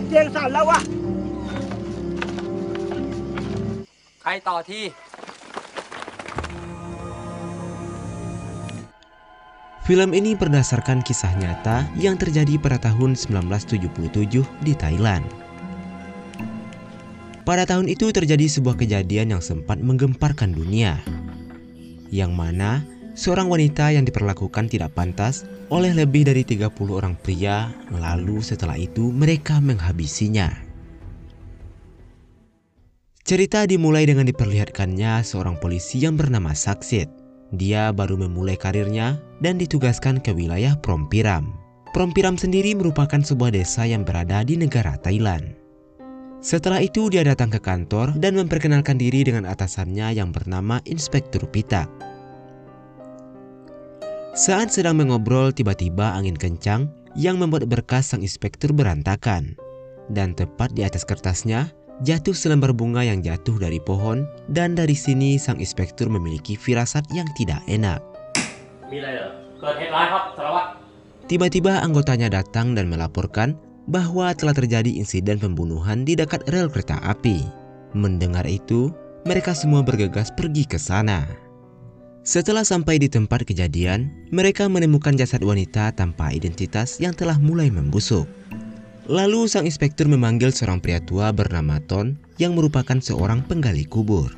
เสียงสั่นแล้ววะ ใครต่อที่ Film ini berdasarkan kisah nyata yang terjadi pada tahun 1977 di Thailand. Pada tahun itu terjadi sebuah kejadian yang sempat menggemparkan dunia, yang mana seorang wanita yang diperlakukan tidak pantas oleh lebih dari 30 orang pria, lalu setelah itu mereka menghabisinya. Cerita dimulai dengan diperlihatkannya seorang polisi yang bernama Saksit. Dia baru memulai karirnya dan ditugaskan ke wilayah Phrom Piram. Phrom Piram sendiri merupakan sebuah desa yang berada di negara Thailand. Setelah itu dia datang ke kantor dan memperkenalkan diri dengan atasannya yang bernama Inspektur Pitak. Saat sedang mengobrol, tiba-tiba angin kencang yang membuat berkas sang inspektur berantakan. Dan tepat di atas kertasnya, jatuh selembar bunga yang jatuh dari pohon, dan dari sini sang inspektur memiliki firasat yang tidak enak. Tiba-tiba anggotanya datang dan melaporkan bahwa telah terjadi insiden pembunuhan di dekat rel kereta api. Mendengar itu, mereka semua bergegas pergi ke sana. Setelah sampai di tempat kejadian, mereka menemukan jasad wanita tanpa identitas yang telah mulai membusuk. Lalu sang inspektur memanggil seorang pria tua bernama Ton yang merupakan seorang penggali kubur.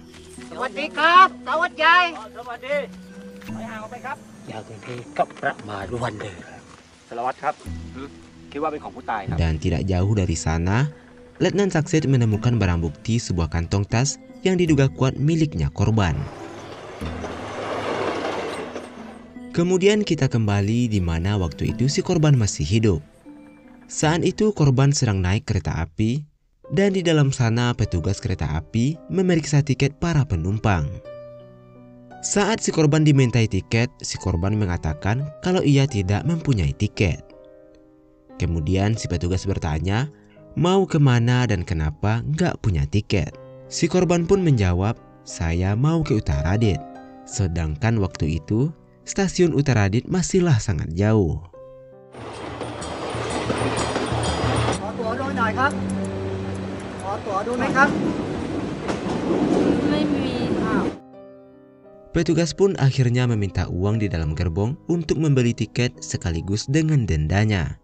Dan tidak jauh dari sana, Letnan Saksit menemukan barang bukti sebuah kantong tas yang diduga kuat miliknya korban. Kemudian kita kembali di mana waktu itu si korban masih hidup. Saat itu korban sedang naik kereta api dan di dalam sana petugas kereta api memeriksa tiket para penumpang. Saat si korban dimintai tiket, si korban mengatakan kalau ia tidak mempunyai tiket. Kemudian si petugas bertanya mau kemana dan kenapa nggak punya tiket. Si korban pun menjawab, saya mau ke Uttaradit. Sedangkan waktu itu stasiun Uttaradit masihlah sangat jauh. Petugas pun akhirnya meminta uang di dalam gerbong untuk membeli tiket sekaligus dengan dendanya.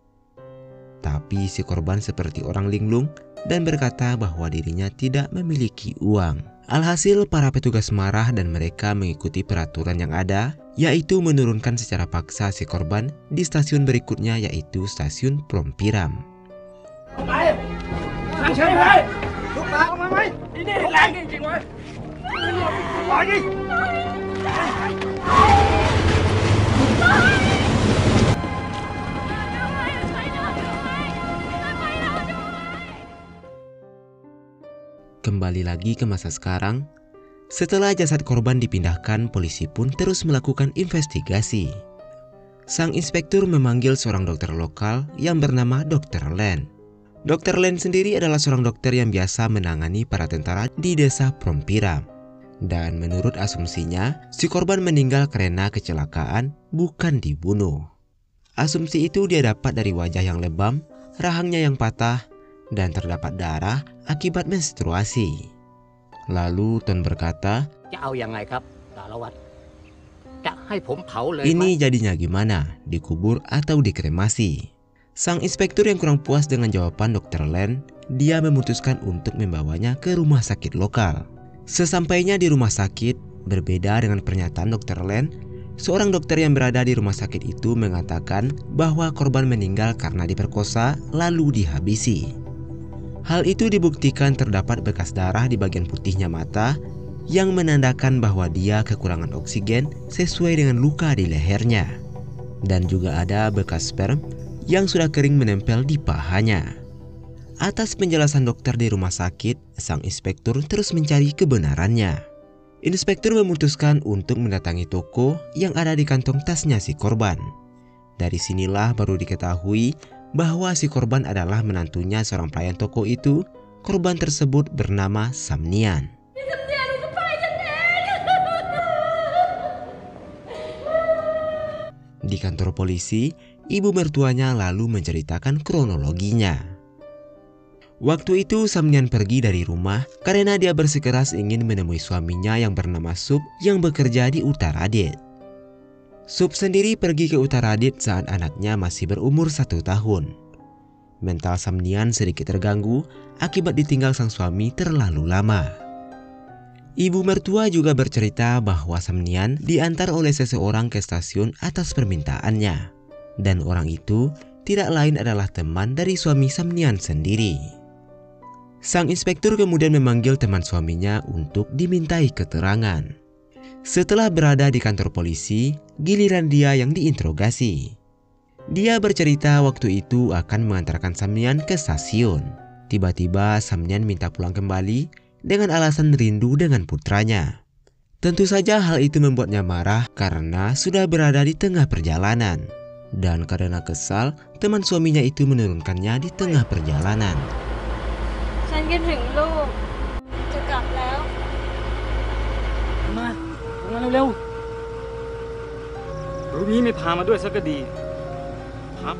Tapi si korban seperti orang linglung dan berkata bahwa dirinya tidak memiliki uang. Alhasil para petugas marah dan mereka mengikuti peraturan yang ada, yaitu menurunkan secara paksa si korban di stasiun berikutnya, yaitu stasiun Phrom Piram. Kembali lagi ke masa sekarang, setelah jasad korban dipindahkan, polisi pun terus melakukan investigasi. Sang inspektur memanggil seorang dokter lokal yang bernama Dr. Len. Dr. Len sendiri adalah seorang dokter yang biasa menangani para tentara di desa Phrom Piram. Dan menurut asumsinya, si korban meninggal karena kecelakaan, bukan dibunuh. Asumsi itu dia dapat dari wajah yang lebam, rahangnya yang patah, dan terdapat darah akibat menstruasi. Lalu Ton berkata, ini jadinya gimana, dikubur atau dikremasi? Sang inspektur yang kurang puas dengan jawaban Dr. Len, dia memutuskan untuk membawanya ke rumah sakit lokal. Sesampainya di rumah sakit, berbeda dengan pernyataan Dr. Len, seorang dokter yang berada di rumah sakit itu mengatakan bahwa korban meninggal karena diperkosa lalu dihabisi. Hal itu dibuktikan terdapat bekas darah di bagian putihnya mata yang menandakan bahwa dia kekurangan oksigen sesuai dengan luka di lehernya. Dan juga ada bekas sperm yang sudah kering menempel di pahanya. Atas penjelasan dokter di rumah sakit, sang inspektur terus mencari kebenarannya. Inspektur memutuskan untuk mendatangi toko yang ada di kantong tasnya si korban. Dari sinilah baru diketahui bahwa si korban adalah menantunya seorang pelayan toko itu. Korban tersebut bernama Samnian. Di kantor polisi, ibu mertuanya lalu menceritakan kronologinya. Waktu itu Samnian pergi dari rumah karena dia bersikeras ingin menemui suaminya yang bernama Sup yang bekerja di Uttaradit. Sup sendiri pergi ke Uttaradit saat anaknya masih berumur 1 tahun. Mental Samnian sedikit terganggu akibat ditinggal sang suami terlalu lama. Ibu mertua juga bercerita bahwa Samnian diantar oleh seseorang ke stasiun atas permintaannya. Dan orang itu tidak lain adalah teman dari suami Samnian sendiri. Sang inspektur kemudian memanggil teman suaminya untuk dimintai keterangan. Setelah berada di kantor polisi, giliran dia yang diinterogasi. Dia bercerita waktu itu akan mengantarkan Samnian ke stasiun. Tiba-tiba Samnian minta pulang kembali dengan alasan rindu dengan putranya. Tentu saja hal itu membuatnya marah karena sudah berada di tengah perjalanan. Dan karena kesal, teman suaminya itu menurunkannya di tengah perjalanan. ฉันคิดถึงลูกจะกลับแล้ว มาเร็วๆรู้นี้ไม่พามาด้วยสักก็ดีครับ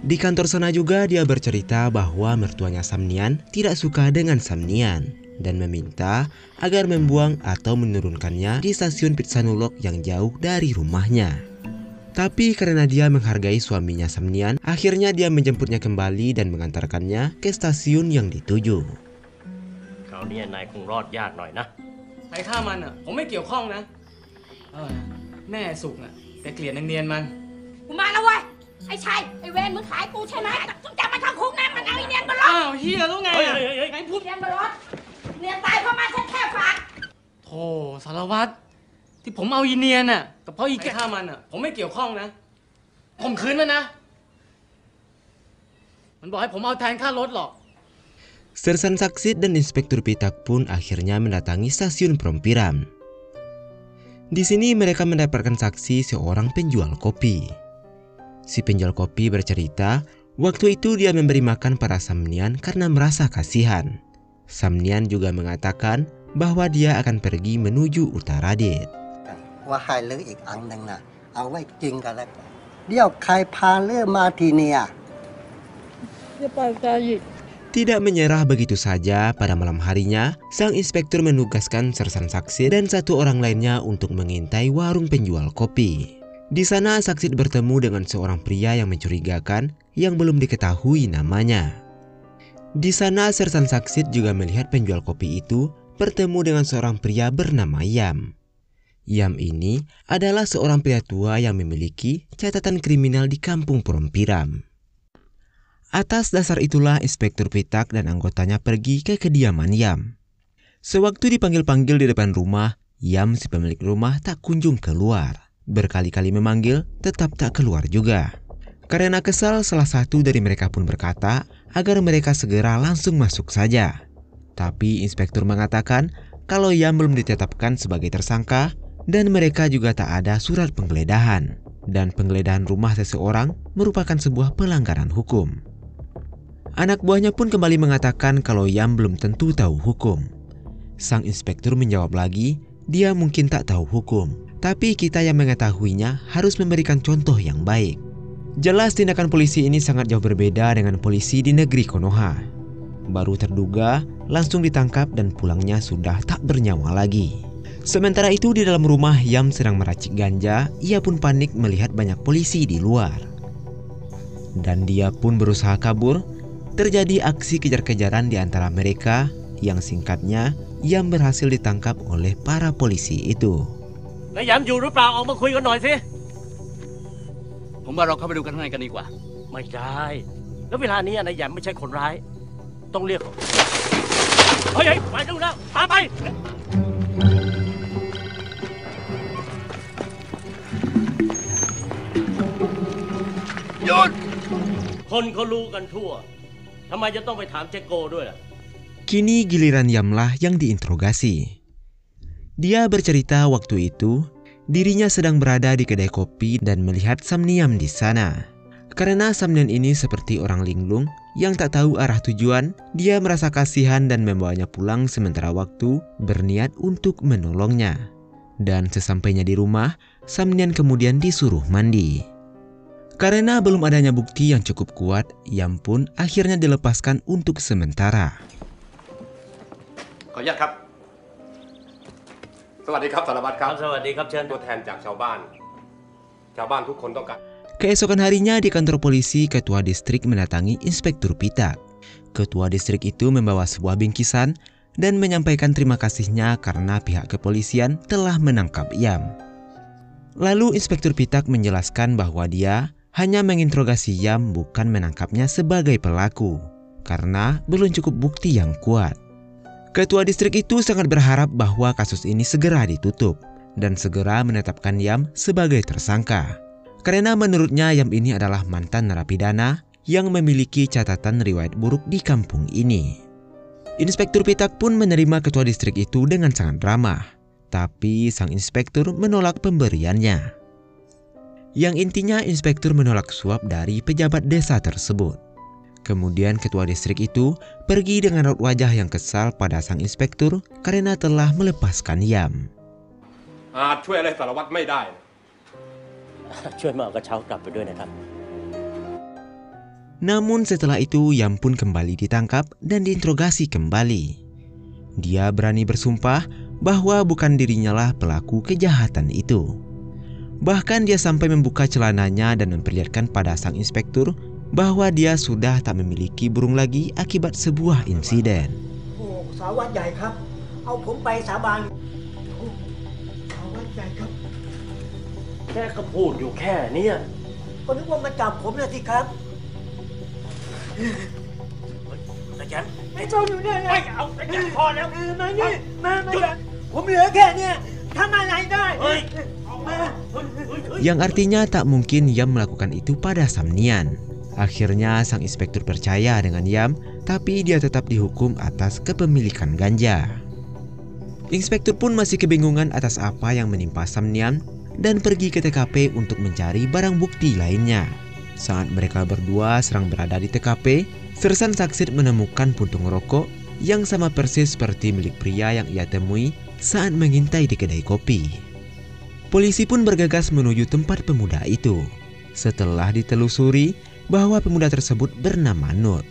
Di kantor sana juga dia bercerita bahwa mertuanya Samnian tidak suka dengan Samnian dan meminta agar membuang atau menurunkannya di stasiun Pitsanulok yang jauh dari rumahnya. Tapi karena dia menghargai suaminya Samnian, akhirnya dia menjemputnya kembali dan mengantarkannya ke stasiun yang dituju. คราวนี้นายคงรอดยากหน่อยนะ ใครฆ่ามันอ่ะผมไม่เกี่ยวข้องนะแม่สุกอ่ะแต่เกลียดนางเนียนมัน กูมาแล้วเว้ย ไอ้ชัย ไอ้เวรมึงขายกูใช่ไหมต้องจับมันเข้าคุกนะมันเอาไอ้เนียนมาล้อ อ้าวเฮียแล้วไงอ่ะไงพูด เนียนมาล้อเนียนตายเพราะมันฉันแค่ฝาก โธ่สารวัตรที่ผมเอาอีเนียนอ่ะกับเพราะอีแกฆ่ามันอ่ะผมไม่เกี่ยวข้องนะผมคืนมันนะมันบอกให้ผมเอาแทนค่ารถหรอก Sersan Saksit dan Inspektur Pitak pun akhirnya mendatangi stasiun Prompiram. Di sini mereka mendapatkan saksi seorang penjual kopi. Si penjual kopi bercerita, waktu itu dia memberi makan para Samnian karena merasa kasihan. Samnian juga mengatakan bahwa dia akan pergi menuju Uttaradit. ว่าให้เลือกอีกอันหนึ่งนะเอาไว้จริงกันแล้วกันเดี๋ยวใครพาเลือกมาทีเนี่ย Tidak menyerah begitu saja, pada malam harinya, sang inspektur menugaskan Sersan Saksit dan satu orang lainnya untuk mengintai warung penjual kopi. Di sana Saksit bertemu dengan seorang pria yang mencurigakan yang belum diketahui namanya. Di sana Sersan Saksit juga melihat penjual kopi itu bertemu dengan seorang pria bernama Yam. Yam ini adalah seorang pria tua yang memiliki catatan kriminal di kampung Prompiram. Atas dasar itulah Inspektur Pitak dan anggotanya pergi ke kediaman Yam. Sewaktu dipanggil-panggil di depan rumah, Yam si pemilik rumah tak kunjung keluar. Berkali-kali memanggil, tetap tak keluar juga. Karena kesal, salah satu dari mereka pun berkata agar mereka segera langsung masuk saja. Tapi Inspektur mengatakan kalau Yam belum ditetapkan sebagai tersangka dan mereka juga tak ada surat penggeledahan. Dan penggeledahan rumah seseorang merupakan sebuah pelanggaran hukum. Anak buahnya pun kembali mengatakan kalau Yam belum tentu tahu hukum. Sang inspektur menjawab lagi, dia mungkin tak tahu hukum, tapi kita yang mengetahuinya harus memberikan contoh yang baik. Jelas tindakan polisi ini sangat jauh berbeda dengan polisi di negeri Konoha. Baru terduga, langsung ditangkap dan pulangnya sudah tak bernyawa lagi. Sementara itu di dalam rumah Yam sedang meracik ganja, ia pun panik melihat banyak polisi di luar. Dan dia pun berusaha kabur. Terjadi aksi kejar-kejaran di antara mereka yang singkatnya Yam berhasil ditangkap oleh para polisi itu. นายยามอยู่หรือเปล่าออกมาคุยกันหน่อยสิ ผมว่าเราเข้าไปดูกันข้างในกันดีกว่า ไม่ได้ แล้วเวลานี้นายยามไม่ใช่คนร้าย ต้องเรียกเขาเฮ้ยไปดูแล้วพาไปหยุดคนเขารู้กันทั่วทำไมจะต้องไปถามเจโกด้วยล่ะ Kini giliran Yamlah yang diinterogasi. Dia bercerita waktu itu dirinya sedang berada di kedai kopi dan melihat Samniam di sana. Karena Samniam ini seperti orang linglung yang tak tahu arah tujuan, dia merasa kasihan dan membawanya pulang sementara waktu berniat untuk menolongnya. Dan sesampainya di rumah, Samniam kemudian disuruh mandi. Karena belum adanya bukti yang cukup kuat, Yam pun akhirnya dilepaskan untuk sementara. ขออนุญาตครับ สวัสดีครับสารวัตรครับ สวัสดีครับเชิญ ตัวแทนจากชาวบ้าน ชาวบ้านทุกคนต้องการ Keesokan harinya di kantor polisi, ketua distrik mendatangi Inspektur Pitak. Ketua distrik itu membawa sebuah bingkisan dan menyampaikan terima kasihnya karena pihak kepolisian telah menangkap Yam. Lalu Inspektur Pitak menjelaskan bahwa dia hanya menginterogasi Yam, bukan menangkapnya sebagai pelaku, karena belum cukup bukti yang kuat. Ketua distrik itu sangat berharap bahwa kasus ini segera ditutup dan segera menetapkan Yam sebagai tersangka. Karena menurutnya Yam ini adalah mantan narapidana yang memiliki catatan riwayat buruk di kampung ini. Inspektur Pitak pun menerima ketua distrik itu dengan sangat ramah, tapi sang inspektur menolak pemberiannya. Yang intinya inspektur menolak suap dari pejabat desa tersebut. Kemudian ketua distrik itu pergi dengan raut wajah yang kesal pada sang inspektur karena telah melepaskan Yam. ช่วยอะไรสารวัตรไม่ได้ ช่วยมาเอากระเช้ากลับไปด้วยนะครับ Namun setelah itu Yam pun kembali ditangkap dan diinterogasi kembali. Dia berani bersumpah bahwa bukan dirinya lah pelaku kejahatan itu. Bahkan dia sampai membuka celananya dan memperlihatkan pada sang inspektur bahwa dia sudah tak memiliki burung lagi akibat sebuah insiden. สารวัตรใหญ่ครับ เอาผมไปสาบานสารวัตรใหญ่ครับ แค่ก็พูดอยู่แค่เนี้ย ก็นึกว่ามาจับผมนะสิครับ แต่แก ไม่ต้องอยู่เนี่ย ไม่เอาแต่แกพอแล้ว มานี่มาผมเหลือแค่เนี้ยทำอะไรได้ เฮ้ย มา Yang artinya tak mungkin Yam melakukan itu pada Samnian. Akhirnya sang inspektur percaya dengan Yam, tapi dia tetap dihukum atas kepemilikan ganja. Inspektur pun masih kebingungan atas apa yang menimpa Samnian dan pergi ke TKP untuk mencari barang bukti lainnya. Saat mereka berdua sedang berada di TKP, Sersan Saksit menemukan puntung rokok yang sama persis seperti milik pria yang ia temui saat mengintai di kedai kopi. Polisi pun bergegas menuju tempat pemuda itu. Setelah ditelusuri bahwa pemuda tersebut bernama Nut.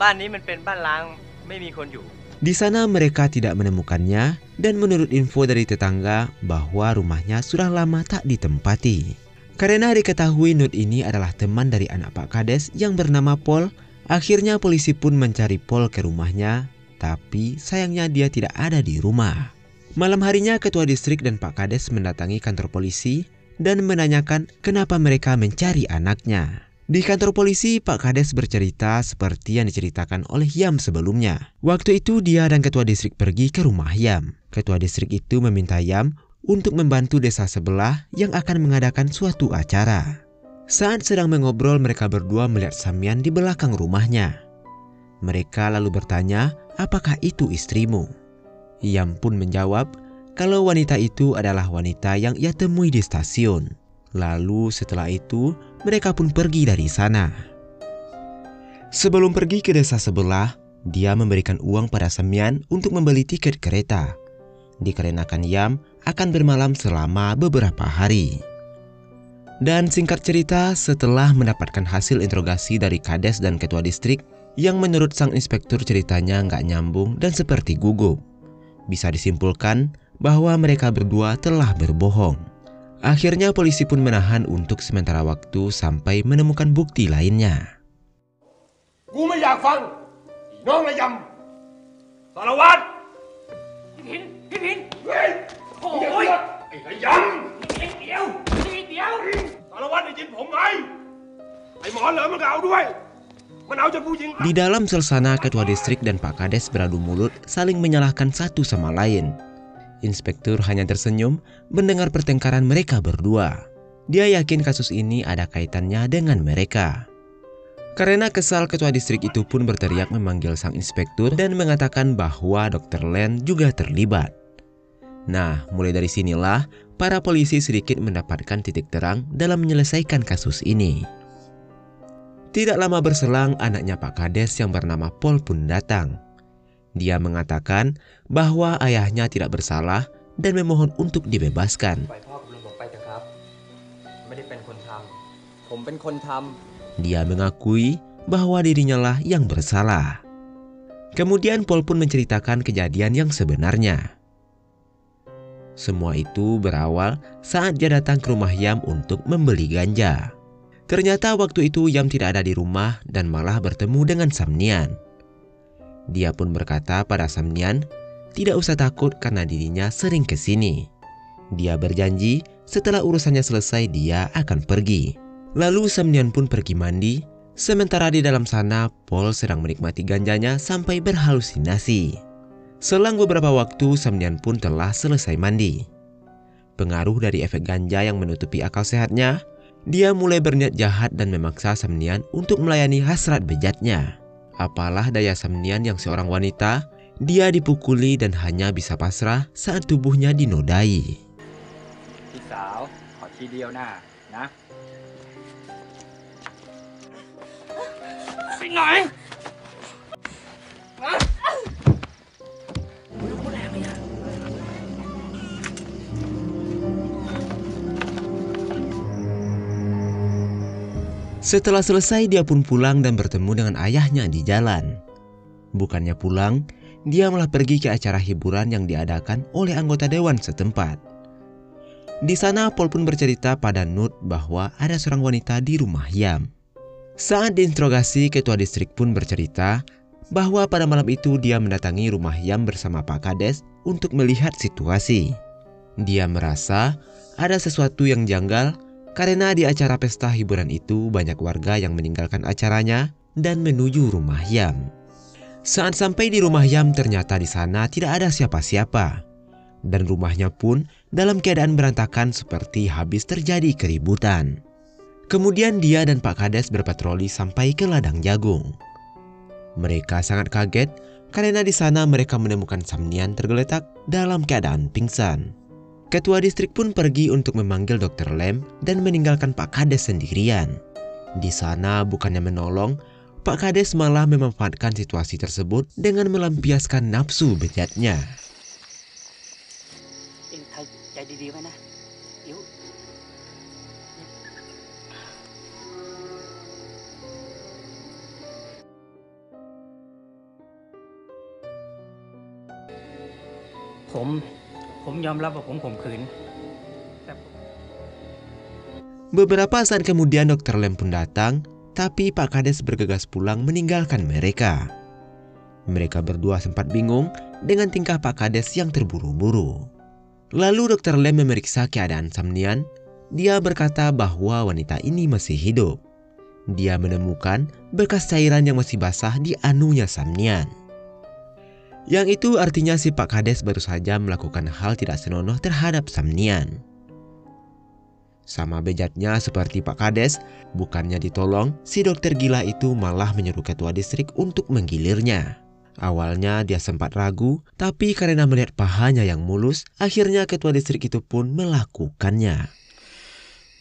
บ้านนี้มันเป็นบ้านล้างไม่มีคนอยู่ Di sana mereka tidak menemukannya dan menurut info dari tetangga bahwa rumahnya sudah lama tak ditempati. Karena diketahui Nut ini adalah teman dari anak Pak Kades yang bernama Pol, akhirnya polisi pun mencari Pol ke rumahnya, tapi sayangnya dia tidak ada di rumah. Malam harinya ketua distrik dan Pak Kades mendatangi kantor polisi dan menanyakan kenapa mereka mencari anaknya. Di kantor polisi, Pak Kades bercerita seperti yang diceritakan oleh Yam sebelumnya. Waktu itu dia dan ketua distrik pergi ke rumah Yam. Ketua distrik itu meminta Yam untuk membantu desa sebelah yang akan mengadakan suatu acara. Saat sedang mengobrol, mereka berdua melihat Samyan di belakang rumahnya. Mereka lalu bertanya, apakah itu istrimu? Yam pun menjawab kalau wanita itu adalah wanita yang ia temui di stasiun. Lalu setelah itu, mereka pun pergi dari sana. Sebelum pergi ke desa sebelah, dia memberikan uang pada Samyan untuk membeli tiket kereta. Dikarenakan Yam akan bermalam selama beberapa hari. Dan singkat cerita, setelah mendapatkan hasil interogasi dari Kades dan ketua distrik, yang menurut sang inspektur ceritanya nggak nyambung dan seperti gugup, bisa disimpulkan bahwa mereka berdua telah berbohong. Akhirnya polisi pun menahan untuk sementara waktu sampai menemukan bukti lainnya. กูไม่อยากฟังน้องระยำสารวัตร พี่พิน เฮ้ย โอ้ย ไอ้ระย เดี๋ยว ำสารวัตรได้ยินผมไหมไอ้หมอเหลิมมันก็เอาด้วยมันเอาจนผู้หญิง Di dalam suasana, ketua distrik dan Pak Kades beradu mulut saling menyalahkan satu sama lain. Inspektur hanya tersenyum mendengar pertengkaran mereka berdua. Dia yakin kasus ini ada kaitannya dengan mereka. Karena kesal, ketua distrik itu pun berteriak memanggil sang inspektur dan mengatakan bahwa Dr. Len juga terlibat. Nah, mulai dari sinilah para polisi sedikit mendapatkan titik terang dalam menyelesaikan kasus ini. Tidak lama berselang, anaknya Pak Kades yang bernama Pol pun datang. Dia mengatakan bahwa ayahnya tidak bersalah dan memohon untuk dibebaskan. ไปพ่อกับลุงผมไปเถ ไม่ได้เป็นคนทำผมเป็นคนทำ Dia mengakui bahwa dirinya lah yang bersalah. Kemudian Paul pun menceritakan kejadian yang sebenarnya. Semua itu berawal saat dia datang ke rumah Yam untuk membeli ganja. Ternyata waktu itu Yam tidak ada di rumah dan malah bertemu dengan Samnian. Dia pun berkata pada Samnian, tidak usah takut karena dirinya sering ke sini. Dia berjanji setelah urusannya selesai dia akan pergi. Lalu Samnian pun pergi mandi. Sementara di dalam sana, Paul sedang menikmati ganjanya sampai berhalusinasi. Selang beberapa waktu, Samnian pun telah selesai mandi. Pengaruh dari efek ganja yang menutupi akal sehatnya, dia mulai berniat jahat dan memaksa Samnian untuk melayani hasrat bejatnya. Apalah daya Samnian yang seorang wanita, dia dipukuli dan hanya bisa pasrah saat tubuhnya dinodai. พี่สาวขอทีเดียวนะนะ Setelah selesai, dia pun pulang dan bertemu dengan ayahnya di jalan. Bukannya pulang, dia malah pergi ke acara hiburan yang diadakan oleh anggota dewan setempat. Di sana, Paul pun bercerita pada Nut bahwa ada seorang wanita di rumah Yam. Saat diinterogasi, ketua distrik pun bercerita bahwa pada malam itu dia mendatangi rumah Yam bersama Pak Kades untuk melihat situasi. Dia merasa ada sesuatu yang janggal karena di acara pesta hiburan itu banyak warga yang meninggalkan acaranya dan menuju rumah Yam. Saat sampai di rumah Yam, ternyata di sana tidak ada siapa-siapa. Dan rumahnya pun dalam keadaan berantakan seperti habis terjadi keributan. Kemudian dia dan Pak Kades berpatroli sampai ke ladang jagung. Mereka sangat kaget karena di sana mereka menemukan Samnian tergeletak dalam keadaan pingsan. Ketua distrik pun pergi untuk memanggil Dr. Lem dan meninggalkan Pak Kades sendirian. Di sana bukannya menolong, Pak Kades malah memanfaatkan situasi tersebut dengan melampiaskan nafsu bejatnya.ผมยอมรับว่าผมข่มขืน Beberapa saat kemudian Dr. Lem pun datang, tapi Pak Kades bergegas pulang meninggalkan mereka. Mereka berdua sempat bingung dengan tingkah Pak Kades yang terburu-buru. Lalu Dr. Lem memeriksa keadaan Samnian. Dia berkata bahwa wanita ini masih hidup. Dia menemukan bekas cairan yang masih basah di anunya Samnian. Yang itu artinya si Pak Kades baru saja melakukan hal tidak senonoh terhadap Samnian. Sama bejatnya seperti Pak Kades, bukannya ditolong, si dokter gila itu malah menyuruh ketua distrik untuk menggilirnya. Awalnya dia sempat ragu, tapi karena melihat pahanya yang mulus, akhirnya ketua distrik itu pun melakukannya.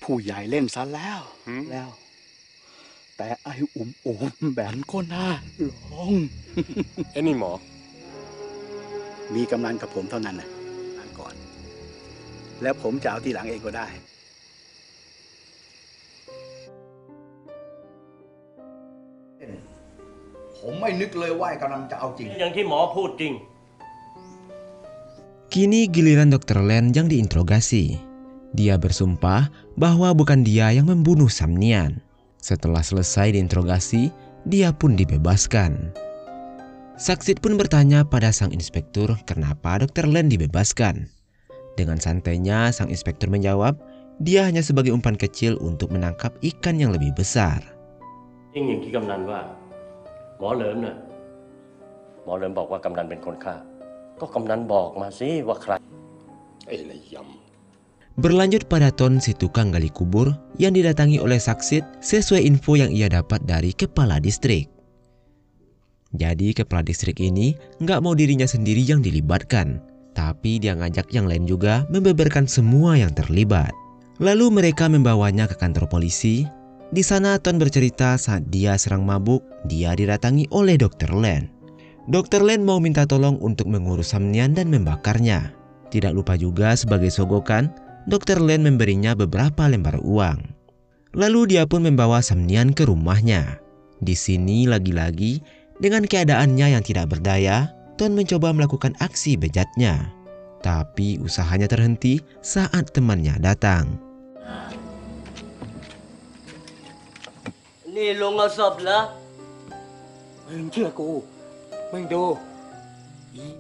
ผู้ใหญ่เล่นซะแล้วแต่ไอ้อุ่มๆแบบก็น่าลอง ไอ้นี่หมอ มีกำนันกับผมเท่านั้นนะก่อนแล้วผมจะเอาทีหลังเองก็ได้ ผมไม่นึกเลยว่ากำนันจะเอาจริง อย่างที่หมอพูดจริง Kini giliran Dr. Len yang diinterogasi. Dia bersumpah bahwa bukan dia yang membunuh Samnian. Setelah selesai diinterogasi, dia pun dibebaskan. Saksit pun bertanya pada sang inspektur kenapa Dr. Len dibebaskan. Dengan santainya sang inspektur menjawab, dia hanya sebagai umpan kecil untuk menangkap ikan yang lebih besar. จริงอย่างที่กำนันว่าหมอเหลิมน่ะหมอเหลิมบอกว่ากำนันเป็นคนฆ่าก็กำนันบอกมาสิว่าใคร ไอ้ระยำ Berlanjut pada Ton si tukang gali kubur yang didatangi oleh Saksit sesuai info yang ia dapat dari kepala distrik. Jadi kepala distrik ini nggak mau dirinya sendiri yang dilibatkan, tapi dia ngajak yang lain juga membeberkan semua yang terlibat. Lalu mereka membawanya ke kantor polisi. Di sana Ton bercerita saat dia serang mabuk, dia didatangi oleh Dr. Len. Dr. Len mau minta tolong untuk mengurus Samnian dan membakarnya. Tidak lupa juga sebagai sogokan, Dr. Len memberinya beberapa lembar uang. Lalu dia pun membawa Sam Nian ke rumahnya. Di sini lagi-lagi, dengan keadaannya yang tidak berdaya, Ton mencoba melakukan aksi bejatnya. Tapi usahanya terhenti saat temannya datang. Ni lo ngasap lah.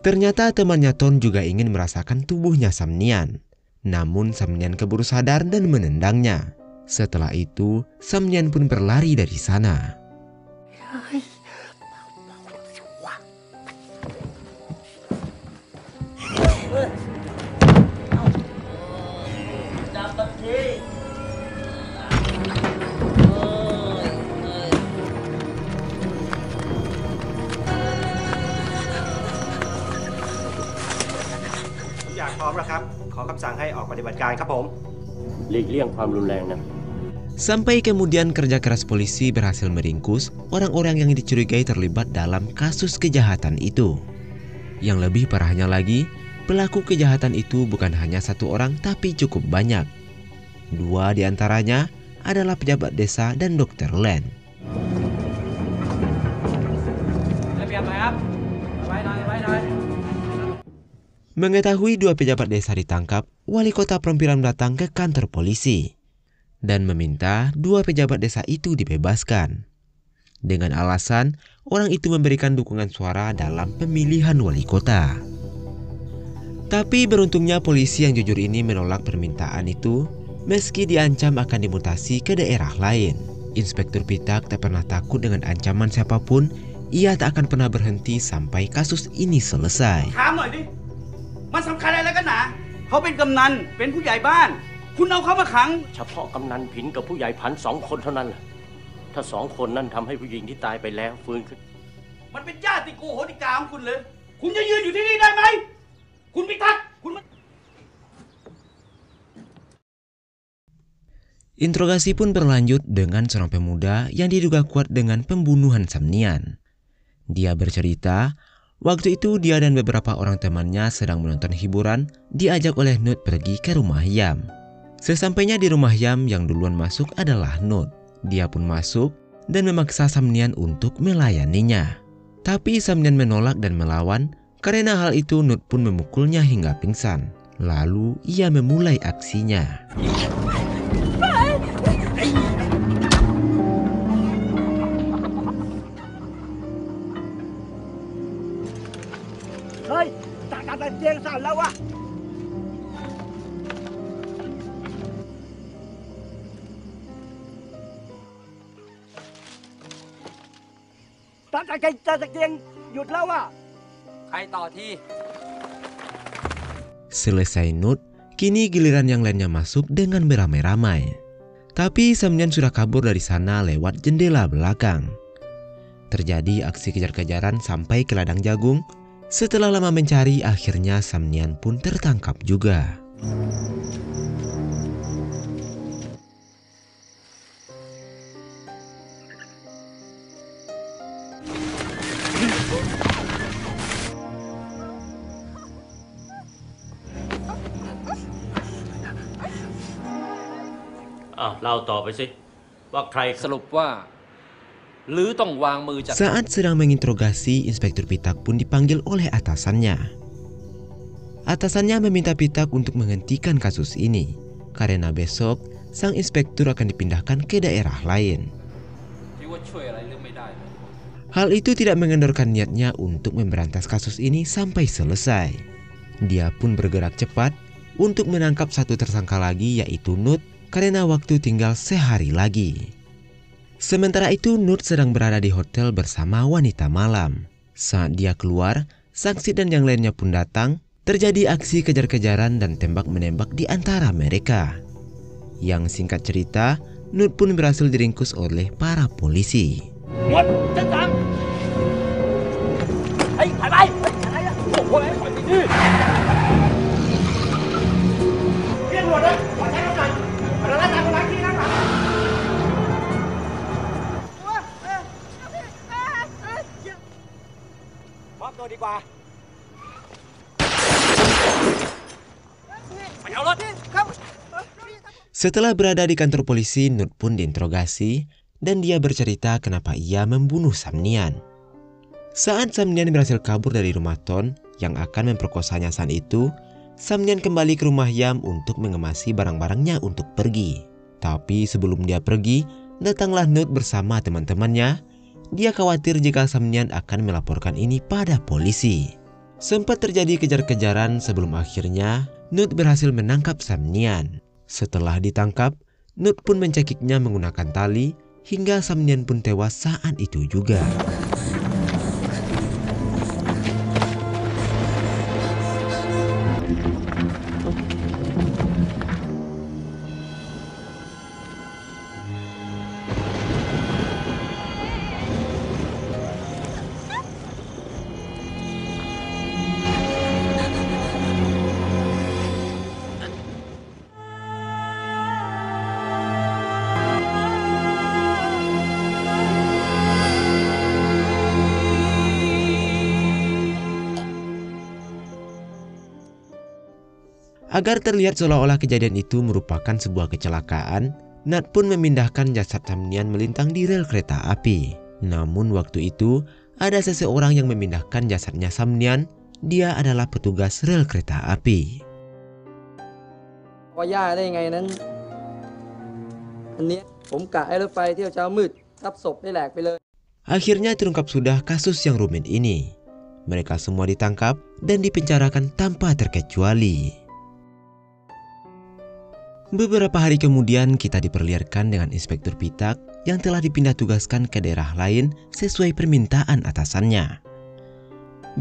Ternyata temannya Ton juga ingin merasakan tubuhnya Sam Nian. Namun Sam Nian keburu sadar dan menendangnya. Setelah itu, Sam Nian pun berlari dari sana. Hลีกเลี่ยงความรุนแรงนะ Sampai kemudian kerja keras polisi berhasil meringkus orang-orang yang dicurigai terlibat dalam kasus kejahatan itu. Yang lebih parahnya lagi, pelaku kejahatan itu bukan hanya satu orang tapi cukup banyak. 2 diantaranya adalah pejabat desa dan Dr. Len. Mengetahui 2 pejabat desa ditangkap, wali kota Prompiran datang ke kantor polisi dan meminta 2 pejabat desa itu dibebaskan. Dengan alasan orang itu memberikan dukungan suara dalam pemilihan wali kota. Tapi beruntungnya polisi yang jujur ini menolak permintaan itu meski diancam akan dimutasi ke daerah lain. Inspektur Pitak tak pernah takut dengan ancaman siapapun. Ia tak akan pernah berhenti sampai kasus ini selesai. มันสำคัญอะไรกันนะเขาเป็นกำนันเป็นผู้ใหญ่บ้านคุณเอาเขามาขัง เฉพาะกำนันผินกับผู้ใหญ่พัน2 คนเท่านั้นแหละถ้า2 คนนั้นทำให้ผู้หญิงที่ตายไปแล้วฟื้นขึ้น มันเป็นญาติโกโหติกาของคุณเลยคุณจะยืนอยู่ที่นี่ได้ไหมคุณพิทักษ์คุณ Interogasi pun berlanjut dengan seorang pemuda yang diduga kuat dengan pembunuhan Sam Nian. Dia bercerita, waktu itu dia dan beberapa orang temannya sedang menonton hiburan, diajak oleh Nut pergi ke rumah Yam. Sesampainya di rumah Yam, yang duluan masuk adalah Nut. Dia pun masuk dan memaksa Sam Nian untuk melayaninya. Tapi Sam Nian menolak dan melawan. Karena hal itu Nut pun memukulnya hingga pingsan. Lalu ia memulai aksinya. Hei, tak ada yang salah wah. Tak ada yangหยุดแล้วอ่ะใครต่อที่ Selesai Nut, kini giliran yang lainnya masuk dengan beramai-ramai. Tapi Sam Nian sudah kabur dari sana lewat jendela belakang. Terjadi aksi kejar-kejaran sampai ke ladang jagung. Setelah lama mencari, akhirnya Sam Nian pun tertangkap juga. Saat sedang menginterogasi, Inspektur Pitak pun dipanggil oleh atasannya. Atasannya meminta Pitak untuk menghentikan kasus ini, karena besok sang inspektur akan dipindahkan ke daerah lain. Hal itu tidak mengendorkan niatnya untuk memberantas kasus ini sampai selesai. Dia pun bergerak cepat untuk menangkap satu tersangka lagi, yaitu Nut, karena waktu tinggal sehari lagi. Sementara itu Nut sedang berada di hotel bersama wanita malam. Saat dia keluar, saksi dan yang lainnya pun datang. Terjadi aksi kejar-kejaran dan tembak-menembak di antara mereka. Yang singkat cerita, Nut pun berhasil diringkus oleh para polisi. Setelah berada di kantor polisi, Nut pun diinterogasi dan dia bercerita kenapa ia membunuh Samnian. Saat Samnian berhasil kabur dari rumah Ton yang akan memperkosanya saat itu, Samnian kembali ke rumah Yam untuk mengemasi barang-barangnya untuk pergi. Tapi sebelum dia pergi, datanglah Nut bersama teman-temannya. Dia khawatir jika Samnian akan melaporkan ini pada polisi. Sempat terjadi kejar-kejaran sebelum akhirnya Nut berhasil menangkap Samnian. Setelah ditangkap, Nut pun mencekiknya menggunakan tali hingga Samnian pun tewas saat itu juga. Agar terlihat seolah-olah kejadian itu merupakan sebuah kecelakaan, Nat pun memindahkan jasad Samnian melintang di rel kereta api. Namun waktu itu, ada seseorang yang memindahkan jasadnya Samnian. Dia adalah petugas rel kereta api. Akhirnya terungkap sudah kasus yang rumit ini. Mereka semua ditangkap dan dipenjarakan tanpa terkecuali. Beberapa hari kemudian kita diperlihatkan dengan Inspektur Pitak yang telah dipindah tugaskan ke daerah lain sesuai permintaan atasannya.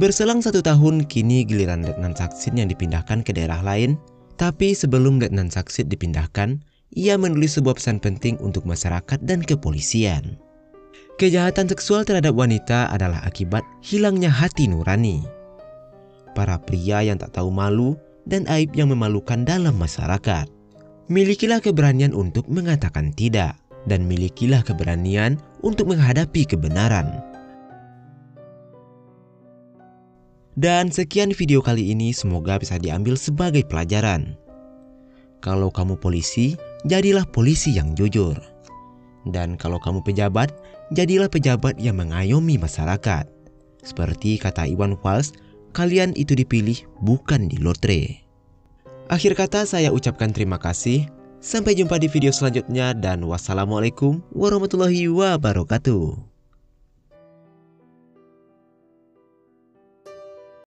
Berselang 1 tahun, kini giliran Letnan Saksit yang dipindahkan ke daerah lain. Tapi sebelum Letnan Saksit dipindahkan, ia menulis sebuah pesan penting untuk masyarakat dan kepolisian. Kejahatan seksual terhadap wanita adalah akibat hilangnya hati nurani. Para pria yang tak tahu malu dan aib yang memalukan dalam masyarakat. Milikilah keberanian untuk mengatakan tidak, dan milikilah keberanian untuk menghadapi kebenaran. Dan sekian video kali ini, semoga bisa diambil sebagai pelajaran. Kalau kamu polisi, jadilah polisi yang jujur. Dan kalau kamu pejabat, jadilah pejabat yang mengayomi masyarakat. Seperti kata Iwan Fals, kalian itu dipilih bukan di lotre. Akhir kata saya ucapkan terima kasih. Sampai jumpa di video selanjutnya dan wassalamualaikum warahmatullahi wabarakatuh.